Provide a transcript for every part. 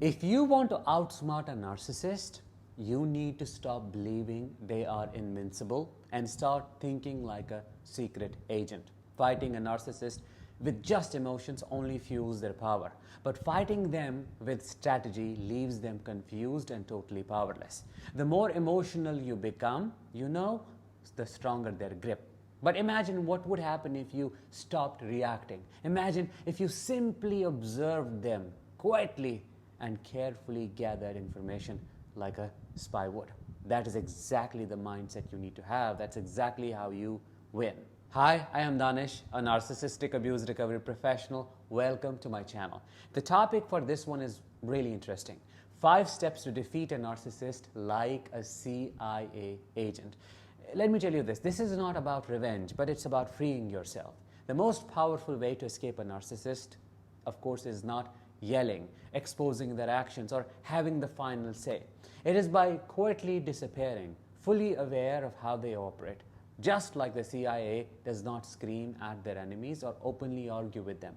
If you want to outsmart a narcissist, you need to stop believing they are invincible and start thinking like a secret agent. Fighting a narcissist with just emotions only fuels their power, but fighting them with strategy leaves them confused and totally powerless. The more emotional you become, the stronger their grip. But imagine what would happen if you stopped reacting. Imagine if you simply observed them quietly and carefully gathered information like a spy would. That is exactly the mindset you need to have. That's exactly how you win. Hi, I am Danish, a narcissistic abuse recovery professional. Welcome to my channel. The topic for this one is really interesting. 5 steps to defeat a narcissist like a CIA agent. Let me tell you this is not about revenge, but it's about freeing yourself. The most powerful way to escape a narcissist, of course, is not yelling, exposing their actions, or having the final say. It is by quietly disappearing, fully aware of how they operate. Just like the CIA does not scream at their enemies or openly argue with them.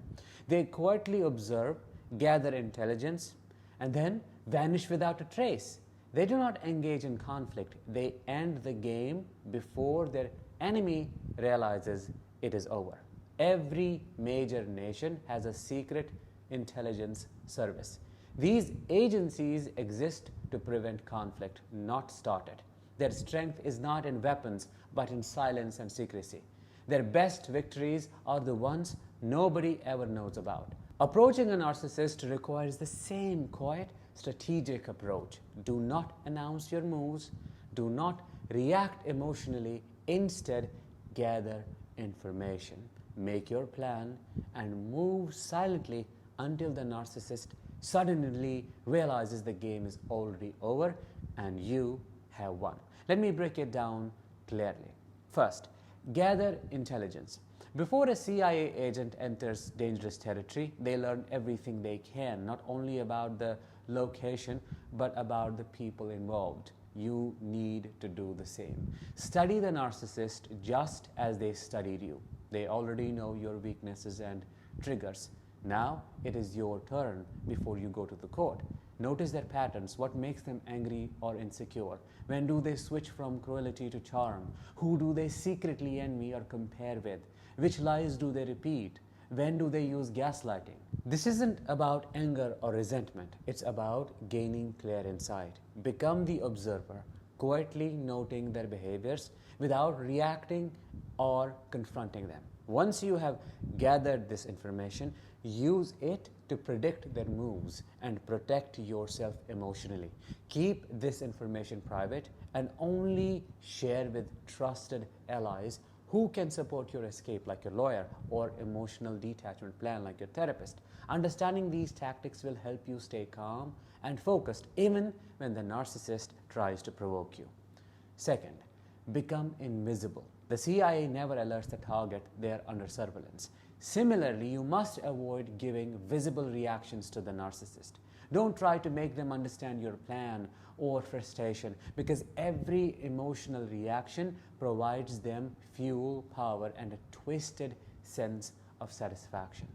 They quietly observe, gather intelligence, and then vanish without a trace. They do not engage in conflict. They end the game before their enemy realizes it is over. Every major nation has a secret intelligence service. These agencies exist to prevent conflict, not start it. Their strength is not in weapons, but in silence and secrecy. Their best victories are the ones nobody ever knows about. Approaching a narcissist requires the same quiet, strategic approach. Do not announce your moves. Do not react emotionally. Instead, gather information. Make your plan and move silently until the narcissist suddenly realizes the game is already over and you have won. Let me break it down clearly. First, gather intelligence. Before a CIA agent enters dangerous territory, they learn everything they can, not only about the location, but about the people involved. You need to do the same. Study the narcissist just as they studied you. They already know your weaknesses and triggers. Now it is your turn before you go to the court. Notice their patterns. What makes them angry or insecure? When do they switch from cruelty to charm? Who do they secretly envy or compare with? Which lies do they repeat? When do they use gaslighting? This isn't about anger or resentment. It's about gaining clear insight. Become the observer, quietly noting their behaviors without reacting or confronting them. Once you have gathered this information, use it to predict their moves and protect yourself emotionally. Keep this information private and only share with trusted allies who can support your escape, like your lawyer, or emotional detachment plan, like your therapist. Understanding these tactics will help you stay calm and focused even when the narcissist tries to provoke you. Second, become invisible. The CIA never alerts the target they are under surveillance. Similarly, you must avoid giving visible reactions to the narcissist. Don't try to make them understand your plan or frustration, because every emotional reaction provides them fuel, power, and a twisted sense of satisfaction.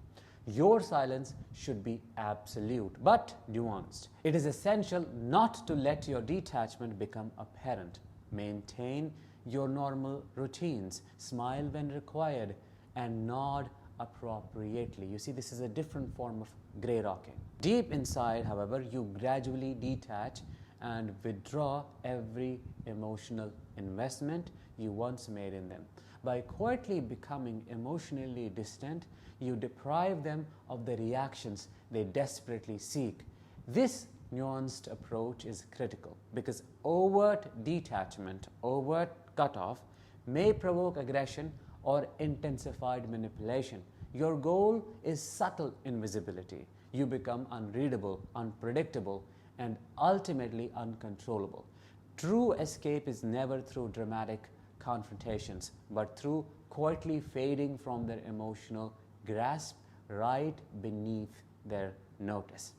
Your silence should be absolute but nuanced. It is essential not to let your detachment become apparent. Maintain your normal routines, smile when required, and nod appropriately. You see, this is a different form of grey rocking. Deep inside, however, you gradually detach and withdraw every emotional investment you once made in them. By quietly becoming emotionally distant, you deprive them of the reactions they desperately seek. This nuanced approach is critical because overt detachment, overt cutoff, may provoke aggression or intensified manipulation. Your goal is subtle invisibility. You become unreadable, unpredictable, and ultimately uncontrollable. True escape is never through dramatic confrontations, but through quietly fading from their emotional grasp right beneath their notice.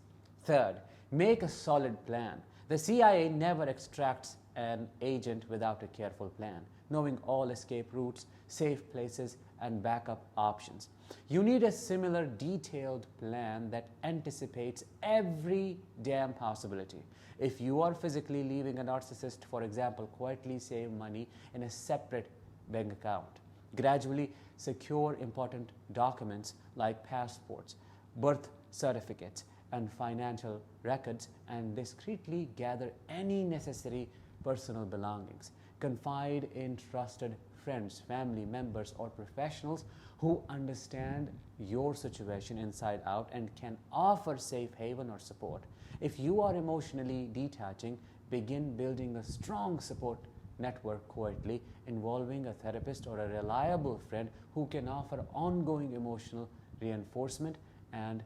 Third, make a solid plan. The CIA never extracts an agent without a careful plan, knowing all escape routes, safe places, and backup options. You need a similar detailed plan that anticipates every damn possibility. If you are physically leaving a narcissist, for example, quietly save money in a separate bank account. Gradually secure important documents like passports, birth certificates, and financial records, and discreetly gather any necessary personal belongings. Confide in trusted friends, family members, or professionals who understand your situation inside out and can offer safe haven or support. If you are emotionally detaching, begin building a strong support network quietly, involving a therapist or a reliable friend who can offer ongoing emotional reinforcement and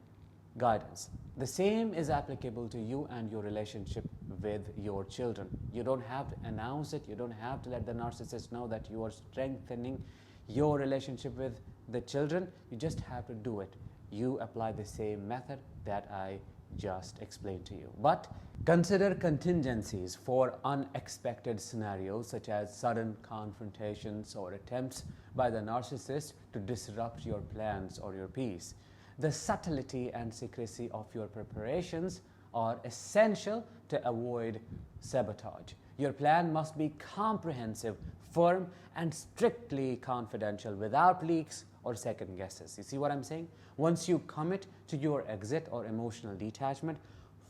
guidance. The same is applicable to you and your relationship with your children. You don't have to announce it, you don't have to let the narcissist know that you are strengthening your relationship with the children. You just have to do it. You apply the same method that I just explained to you. But consider contingencies for unexpected scenarios such as sudden confrontations or attempts by the narcissist to disrupt your plans or your peace. The subtlety and secrecy of your preparations are essential to avoid sabotage. Your plan must be comprehensive, firm, and strictly confidential without leaks or second guesses. You see what I'm saying? Once you commit to your exit or emotional detachment,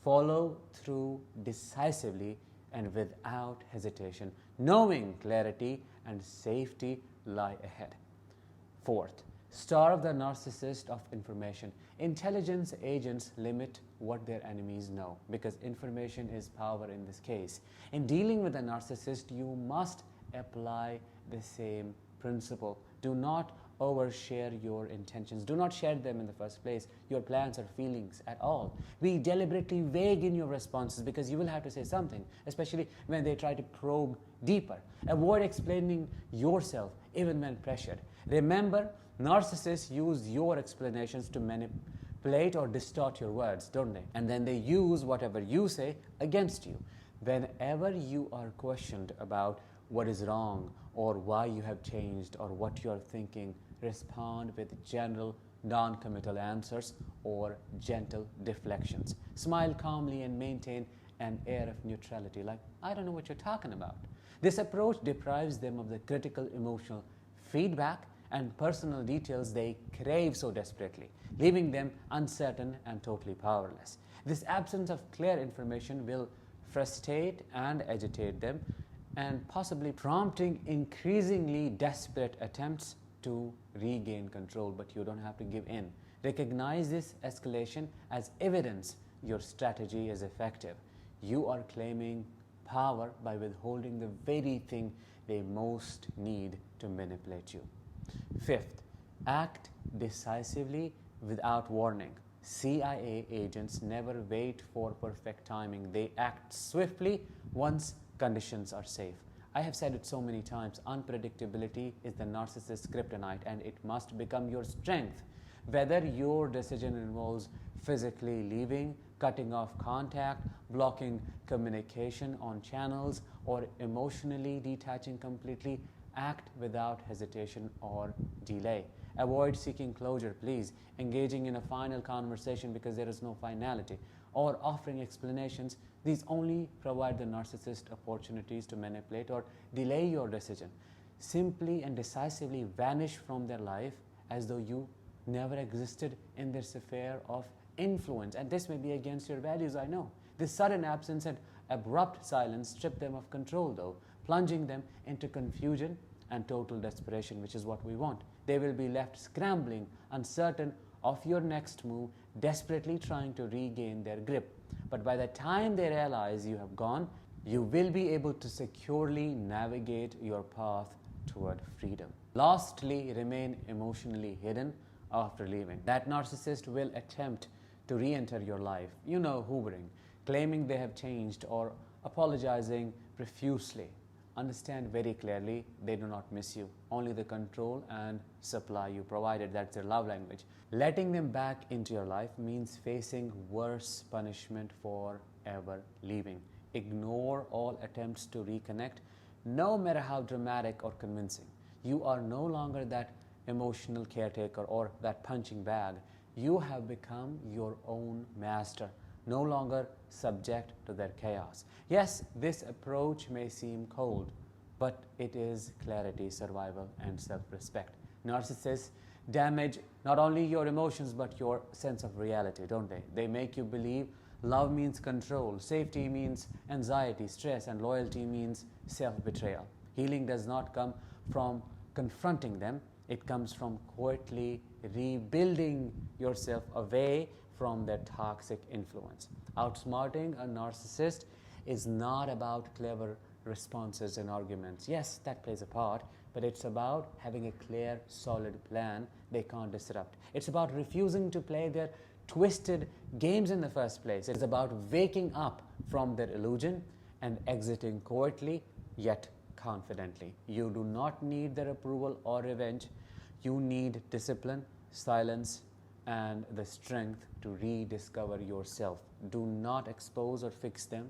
follow through decisively and without hesitation, knowing clarity and safety lie ahead. Fourth, starve the narcissist of information. Intelligence agents limit what their enemies know because information is power in this case. In dealing with a narcissist, you must apply the same principle. Do not overshare your intentions. Do not share them in the first place, your plans or feelings at all. Be deliberately vague in your responses because you will have to say something, especially when they try to probe deeper. Avoid explaining yourself even when pressured. Remember, narcissists use your explanations to manipulate or distort your words, don't they? And then they use whatever you say against you. Whenever you are questioned about what is wrong or why you have changed or what you are thinking, respond with general non-committal answers or gentle deflections. Smile calmly and maintain an air of neutrality, like, I don't know what you're talking about. This approach deprives them of the critical emotional feedback and personal details they crave so desperately, leaving them uncertain and totally powerless. This absence of clear information will frustrate and agitate them, and possibly prompting increasingly desperate attempts to regain control, but you don't have to give in. Recognize this escalation as evidence your strategy is effective. You are claiming power by withholding the very thing they most need to manipulate you. Fifth, act decisively without warning. CIA agents never wait for perfect timing. They act swiftly once conditions are safe. I have said it so many times, unpredictability is the narcissist's kryptonite and it must become your strength. Whether your decision involves physically leaving, cutting off contact, blocking communication on channels, or emotionally detaching completely, act without hesitation or delay. Avoid seeking closure, please, engaging in a final conversation because there is no finality, or offering explanations. These only provide the narcissist opportunities to manipulate or delay your decision. Simply and decisively vanish from their life as though you never existed in their sphere of influence. And this may be against your values, I know. This sudden absence and abrupt silence strip them of control, though, plunging them into confusion and total desperation, which is what we want. They will be left scrambling, uncertain of your next move, desperately trying to regain their grip. But by the time they realize you have gone, you will be able to securely navigate your path toward freedom. Lastly, remain emotionally hidden after leaving. That narcissist will attempt to re-enter your life, hoovering, claiming they have changed or apologizing profusely. Understand very clearly they do not miss you, only the control and supply you provided. That's their love language. Letting them back into your life means facing worse punishment for ever leaving. ignore all attempts to reconnect, no matter how dramatic or convincing. You are no longer that emotional caretaker or that punching bag. You have become your own master, no longer subject to their chaos. Yes, this approach may seem cold, but it is clarity, survival, and self-respect. Narcissists damage not only your emotions but your sense of reality, don't they? They make you believe love means control, safety means anxiety, stress, and loyalty means self-betrayal. Healing does not come from confronting them, it comes from quietly rebuilding yourself away from their toxic influence. Outsmarting a narcissist is not about clever responses and arguments. Yes, that plays a part, but it's about having a clear, solid plan they can't disrupt. It's about refusing to play their twisted games in the first place. It's about waking up from their illusion and exiting quietly yet confidently. You do not need their approval or revenge. You need discipline, silence, and the strength to rediscover yourself. Do not expose or fix them.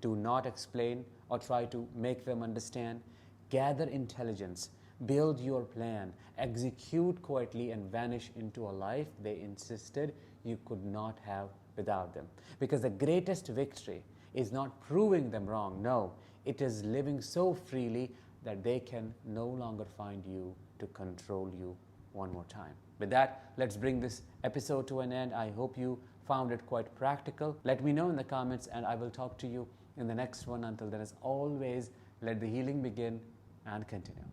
Do not explain or try to make them understand. Gather intelligence, build your plan, execute quietly, and vanish into a life they insisted you could not have without them. Because the greatest victory is not proving them wrong. No, it is living so freely that they can no longer find you to control you one more time. With that, let's bring this episode to an end. I hope you found it quite practical. Let me know in the comments, and I will talk to you in the next one. Until then, as always, let the healing begin and continue.